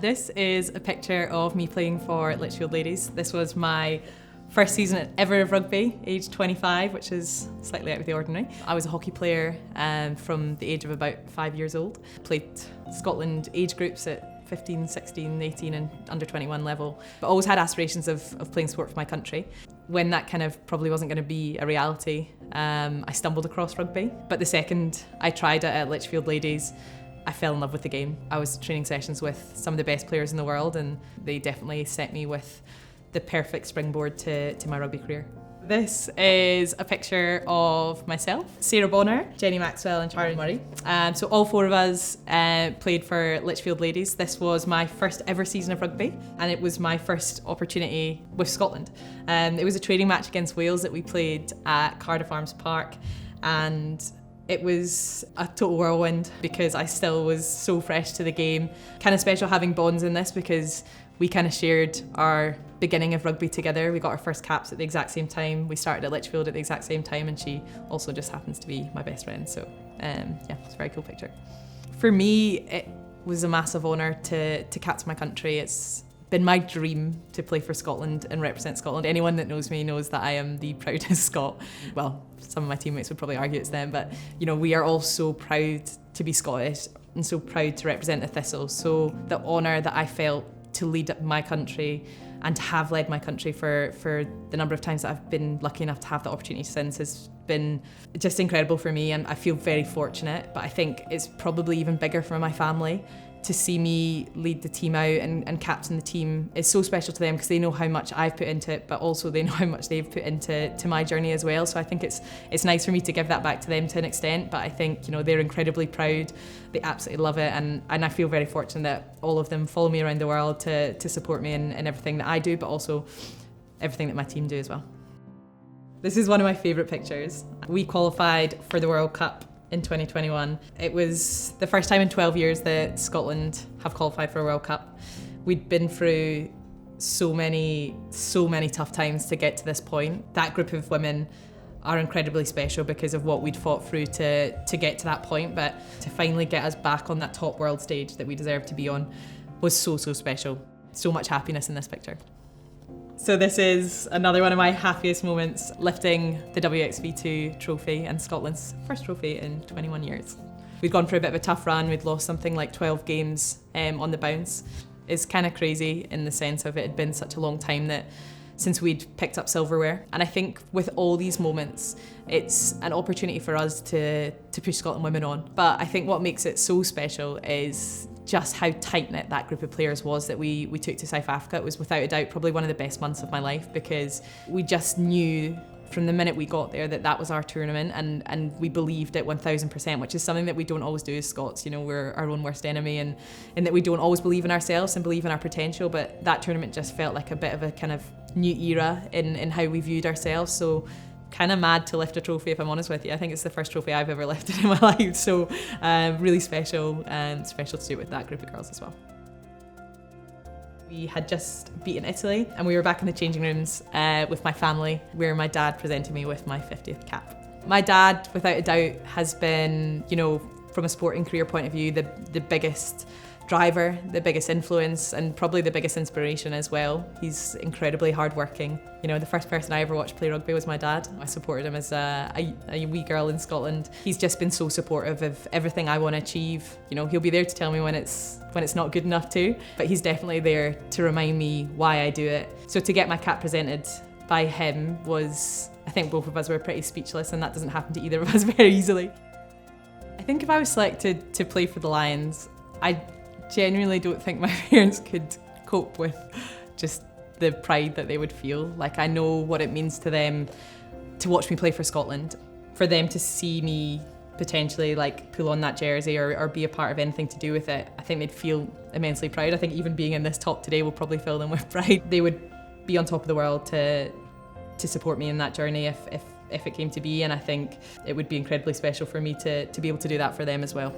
This is a picture of me playing for Lichfield Ladies. This was my first season ever of rugby, age 25, which is slightly out of the ordinary. I was a hockey player from the age of about 5 years old. Played Scotland age groups at 15, 16, 18 and under 21 level, but always had aspirations of playing sport for my country. When that kind of probably wasn't going to be a reality, I stumbled across rugby. But the second I tried it at Lichfield Ladies, I fell in love with the game. I was training sessions with some of the best players in the world, and they definitely set me with the perfect springboard to my rugby career. This is a picture of myself, Sarah Bonner, Jenny Maxwell and Charlie Murray. So all four of us played for Lichfield Ladies. This was my first ever season of rugby, and it was my first opportunity with Scotland. It was a training match against Wales that we played at Cardiff Arms Park, and it was a total whirlwind because I still was so fresh to the game. Kind of special having bonds in this because we kind of shared our beginning of rugby together. We got our first caps at the exact same time. We started at Lichfield at the exact same time, and she also just happens to be my best friend. So yeah, it's a very cool picture. For me, it was a massive honour to captain my country. It's been my dream to play for Scotland and represent Scotland. Anyone that knows me knows that I am the proudest Scot. Well, some of my teammates would probably argue it's them, but you know, we are all so proud to be Scottish and so proud to represent the Thistle. So the honour that I felt to lead my country and to have led my country for the number of times that I've been lucky enough to have the opportunity since has been just incredible for me, and I feel very fortunate. But I think it's probably even bigger for my family to see me lead the team out and captain the team. Is so special to them because they know how much I've put into it, but also they know how much they've put into my journey as well. So I think it's nice for me to give that back to them to an extent, but I think, you know, they're incredibly proud. They absolutely love it, and I feel very fortunate that all of them follow me around the world to support me in everything that I do, but also everything that my team do as well. This is one of my favourite pictures. We qualified for the World Cup in 2021. It was the first time in 12 years that Scotland have qualified for a World Cup. We'd been through so many tough times to get to this point. That group of women are incredibly special because of what we'd fought through to get to that point, but to finally get us back on that top world stage that we deserve to be on was so special. So much happiness in this picture. So this is another one of my happiest moments, lifting the WXV2 trophy and Scotland's first trophy in 21 years. We'd gone through a bit of a tough run. We'd lost something like 12 games on the bounce. It's kind of crazy in the sense of it had been such a long time that since we'd picked up silverware. And I think with all these moments, it's an opportunity for us to push Scotland women on. But I think what makes it so special is just how tight-knit that group of players was that we took to South Africa. It was without a doubt probably one of the best months of my life because we just knew from the minute we got there that was our tournament, and we believed it 1000%, which is something that we don't always do as Scots. You know, we're our own worst enemy, and that we don't always believe in ourselves and believe in our potential, but that tournament just felt like a bit of a kind of new era in how we viewed ourselves. So kind of mad to lift a trophy, if I'm honest with you. I think it's the first trophy I've ever lifted in my life, so really special, and special to do it with that group of girls as well. We had just beaten Italy, and we were back in the changing rooms with my family, where my dad presented me with my 50th cap. My dad, without a doubt, has been, you know, from a sporting career point of view, the biggest driver, the biggest influence, and probably the biggest inspiration as well. He's incredibly hardworking. You know, the first person I ever watched play rugby was my dad. I supported him as a wee girl in Scotland. He's just been so supportive of everything I want to achieve. You know, he'll be there to tell me when it's not good enough to, but he's definitely there to remind me why I do it. So to get my cap presented by him was, I think both of us were pretty speechless, and that doesn't happen to either of us very easily. I think if I was selected to play for the Lions, I genuinely don't think my parents could cope with just the pride that they would feel. Like, I know what it means to them to watch me play for Scotland, for them to see me potentially like pull on that jersey or be a part of anything to do with it. I think they'd feel immensely proud. I think even being in this top today will probably fill them with pride. They would be on top of the world to support me in that journey if it came to be, and I think it would be incredibly special for me to be able to do that for them as well.